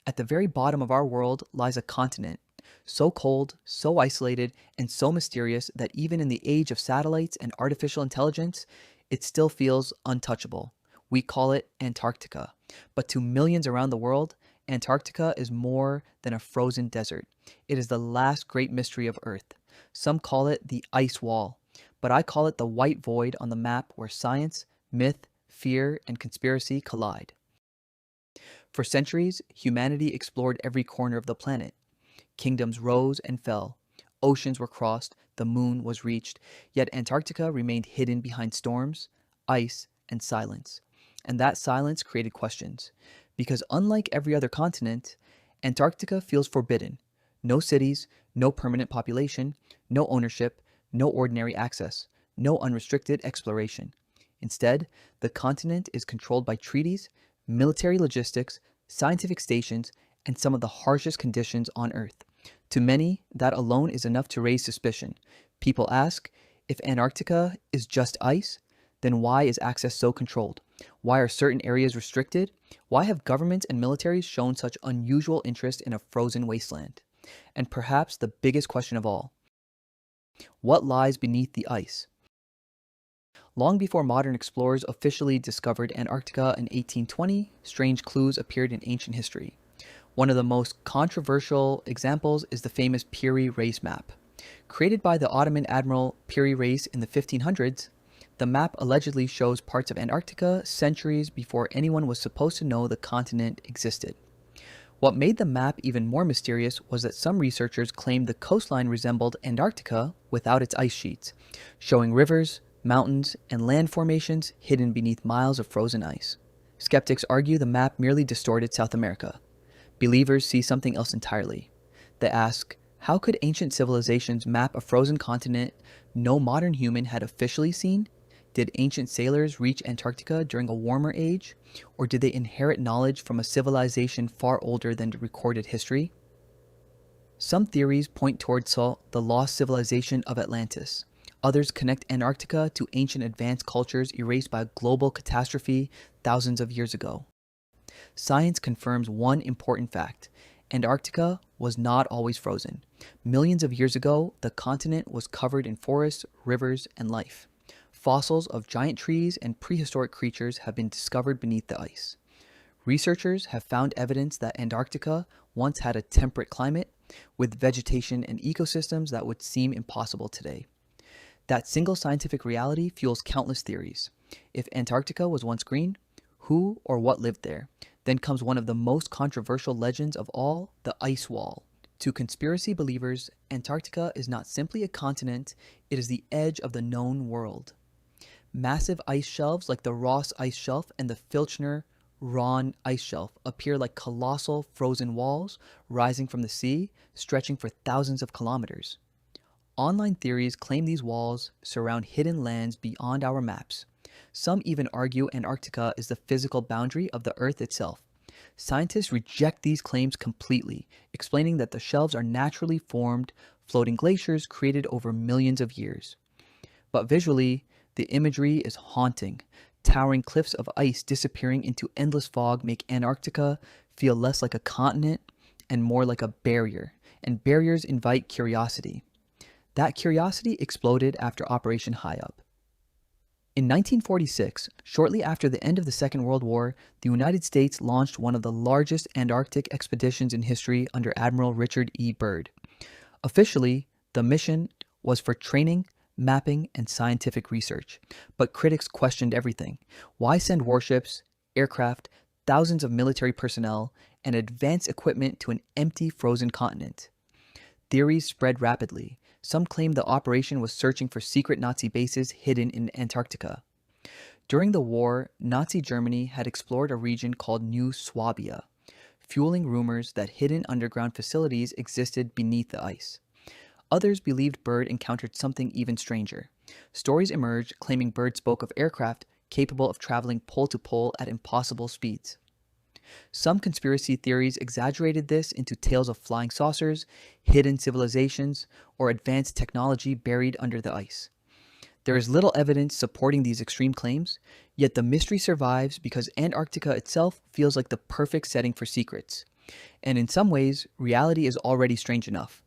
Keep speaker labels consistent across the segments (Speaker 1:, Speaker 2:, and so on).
Speaker 1: At the very bottom of our world lies a continent, so cold, so isolated, and so mysterious that even in the age of satellites and artificial intelligence, it still feels untouchable. We call it Antarctica. But to millions around the world, Antarctica is more than a frozen desert. It is the last great mystery of Earth. Some call it the ice wall, but I call it the white void on the map where science, myth, fear, and conspiracy collide. For centuries, humanity explored every corner of the planet. Kingdoms rose and fell. Oceans were crossed, the moon was reached, yet Antarctica remained hidden behind storms, ice, and silence. And that silence created questions. Because unlike every other continent, Antarctica feels forbidden. No cities, no permanent population, no ownership, no ordinary access, no unrestricted exploration. Instead, the continent is controlled by treaties, military logistics, scientific stations, and some of the harshest conditions on Earth. To many, that alone is enough to raise suspicion. People ask, if Antarctica is just ice, then why is access so controlled? Why are certain areas restricted? Why have governments and militaries shown such unusual interest in a frozen wasteland? And perhaps the biggest question of all, what lies beneath the ice? Long before modern explorers officially discovered Antarctica in 1820, strange clues appeared in ancient history. One of the most controversial examples is the famous Piri Reis map. Created by the Ottoman admiral Piri Reis in the 1500s, the map allegedly shows parts of Antarctica centuries before anyone was supposed to know the continent existed. What made the map even more mysterious was that some researchers claimed the coastline resembled Antarctica without its ice sheets, showing rivers, mountains, and land formations hidden beneath miles of frozen ice. Skeptics argue the map merely distorted South America. Believers see something else entirely. They ask, how could ancient civilizations map a frozen continent no modern human had officially seen? Did ancient sailors reach Antarctica during a warmer age? Or did they inherit knowledge from a civilization far older than recorded history? Some theories point towards the lost civilization of Atlantis. Others connect Antarctica to ancient advanced cultures erased by a global catastrophe thousands of years ago. Science confirms one important fact. Antarctica was not always frozen. Millions of years ago, the continent was covered in forests, rivers, and life. Fossils of giant trees and prehistoric creatures have been discovered beneath the ice. Researchers have found evidence that Antarctica once had a temperate climate with vegetation and ecosystems that would seem impossible today. That single scientific reality fuels countless theories. If Antarctica was once green, who or what lived there? Then comes one of the most controversial legends of all, the ice wall. To conspiracy believers, Antarctica is not simply a continent, it is the edge of the known world. Massive ice shelves like the Ross Ice Shelf and the Filchner-Ronne Ice Shelf appear like colossal frozen walls rising from the sea, stretching for thousands of kilometers. Online theories claim these walls surround hidden lands beyond our maps. Some even argue Antarctica is the physical boundary of the Earth itself. Scientists reject these claims completely, explaining that the shelves are naturally formed, floating glaciers created over millions of years. But visually, the imagery is haunting. Towering cliffs of ice disappearing into endless fog make Antarctica feel less like a continent and more like a barrier, and barriers invite curiosity. That curiosity exploded after OperationHighjump. In 1946, shortly after the end of the Second World War, the United States launched one of the largest Antarctic expeditions in history under Admiral Richard E. Byrd. Officially, the mission was for training, mapping, and scientific research. But critics questioned everything. Why send warships, aircraft, thousands of military personnel, and advanced equipment to an empty, frozen continent? Theories spread rapidly. Some claimed the operation was searching for secret Nazi bases hidden in Antarctica. During the war, Nazi Germany had explored a region called New Swabia, fueling rumors that hidden underground facilities existed beneath the ice. Others believed Byrd encountered something even stranger. Stories emerged claiming Byrd spoke of aircraft capable of traveling pole to pole at impossible speeds. Some conspiracy theories exaggerated this into tales of flying saucers, hidden civilizations, or advanced technology buried under the ice. There is little evidence supporting these extreme claims, yet the mystery survives because Antarctica itself feels like the perfect setting for secrets. And in some ways, reality is already strange enough.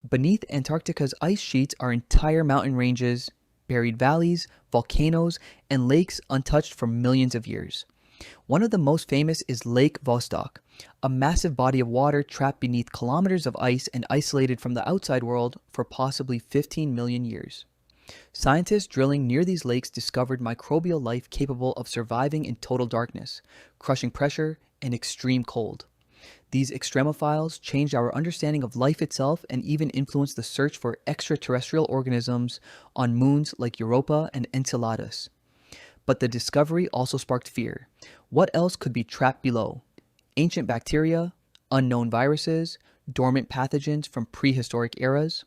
Speaker 1: Beneath Antarctica's ice sheets are entire mountain ranges, buried valleys, volcanoes, and lakes untouched for millions of years. One of the most famous is Lake Vostok, a massive body of water trapped beneath kilometers of ice and isolated from the outside world for possibly 15 million years. Scientists drilling near these lakes discovered microbial life capable of surviving in total darkness, crushing pressure, and extreme cold. These extremophiles changed our understanding of life itself and even influenced the search for extraterrestrial organisms on moons like Europa and Enceladus. But the discovery also sparked fear. What else could be trapped below? Ancient bacteria, unknown viruses, dormant pathogens from prehistoric eras?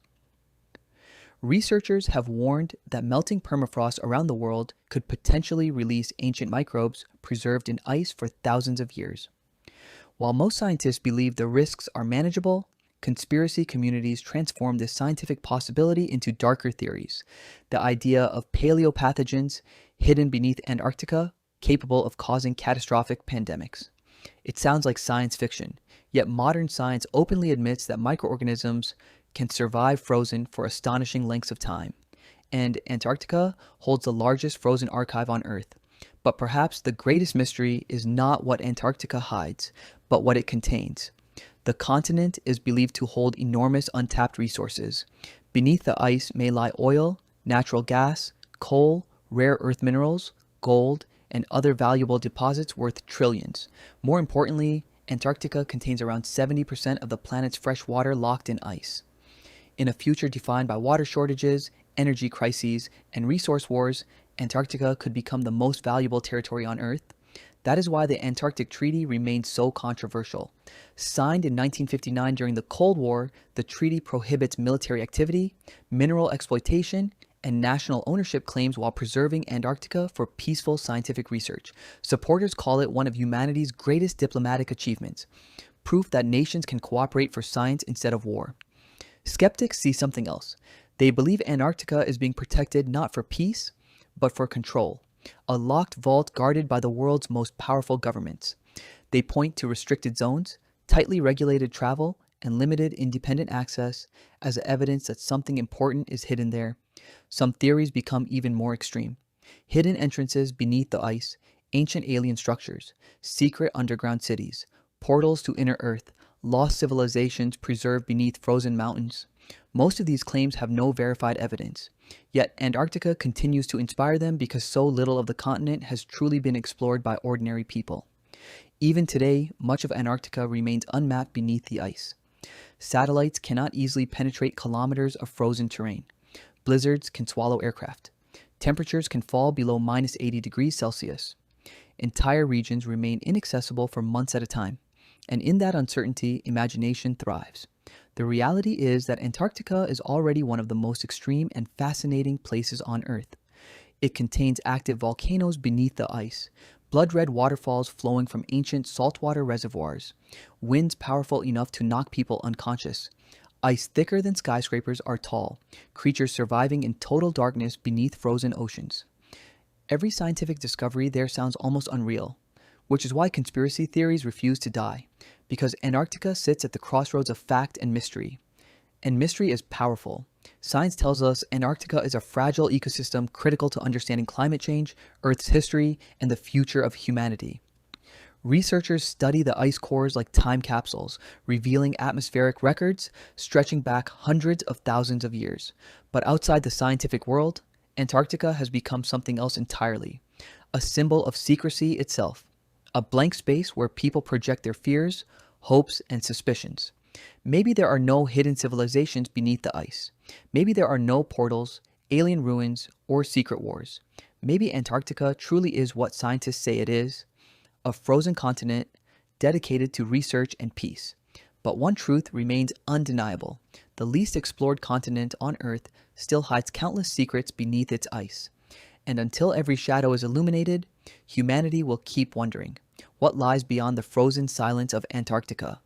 Speaker 1: Researchers have warned that melting permafrost around the world could potentially release ancient microbes preserved in ice for thousands of years. While most scientists believe the risks are manageable, conspiracy communities transform this scientific possibility into darker theories. The idea of paleo-pathogens hidden beneath Antarctica, capable of causing catastrophic pandemics. It sounds like science fiction, yet modern science openly admits that microorganisms can survive frozen for astonishing lengths of time. And Antarctica holds the largest frozen archive on Earth. But perhaps the greatest mystery is not what Antarctica hides, but what it contains. The continent is believed to hold enormous untapped resources. Beneath the ice may lie oil, natural gas, coal, rare earth minerals, gold, and other valuable deposits worth trillions. More importantly, Antarctica contains around 70% of the planet's fresh water locked in ice. In a future defined by water shortages, energy crises, and resource wars, Antarctica could become the most valuable territory on Earth. That is why the Antarctic Treaty remains so controversial. Signed in 1959 during the Cold War, the treaty prohibits military activity, mineral exploitation, and national ownership claims while preserving Antarctica for peaceful scientific research. Supporters call it one of humanity's greatest diplomatic achievements, proof that nations can cooperate for science instead of war. Skeptics see something else. They believe Antarctica is being protected not for peace, but for control, a locked vault guarded by the world's most powerful governments. They point to restricted zones, tightly regulated travel, and limited independent access as evidence that something important is hidden there. Some theories become even more extreme. Hidden entrances beneath the ice, ancient alien structures, secret underground cities, portals to inner Earth, lost civilizations preserved beneath frozen mountains. Most of these claims have no verified evidence. Yet Antarctica continues to inspire them because so little of the continent has truly been explored by ordinary people. Even today, much of Antarctica remains unmapped beneath the ice. Satellites cannot easily penetrate kilometers of frozen terrain. Blizzards can swallow aircraft. Temperatures can fall below minus 80 degrees Celsius. Entire regions remain inaccessible for months at a time. And in that uncertainty, imagination thrives. The reality is that Antarctica is already one of the most extreme and fascinating places on Earth. It contains active volcanoes beneath the ice, blood-red waterfalls flowing from ancient saltwater reservoirs, winds powerful enough to knock people unconscious. Ice thicker than skyscrapers are tall, creatures surviving in total darkness beneath frozen oceans. Every scientific discovery there sounds almost unreal, which is why conspiracy theories refuse to die, because Antarctica sits at the crossroads of fact and mystery. And mystery is powerful. Science tells us Antarctica is a fragile ecosystem critical to understanding climate change, Earth's history, and the future of humanity. Researchers study the ice cores like time capsules, revealing atmospheric records stretching back hundreds of thousands of years. But outside the scientific world, Antarctica has become something else entirely, a symbol of secrecy itself, a blank space where people project their fears, hopes, and suspicions. Maybe there are no hidden civilizations beneath the ice. Maybe there are no portals, alien ruins, or secret wars. Maybe Antarctica truly is what scientists say it is, a frozen continent dedicated to research and peace. But one truth remains undeniable. The least explored continent on Earth still hides countless secrets beneath its ice. And until every shadow is illuminated, humanity will keep wondering, what lies beyond the frozen silence of Antarctica?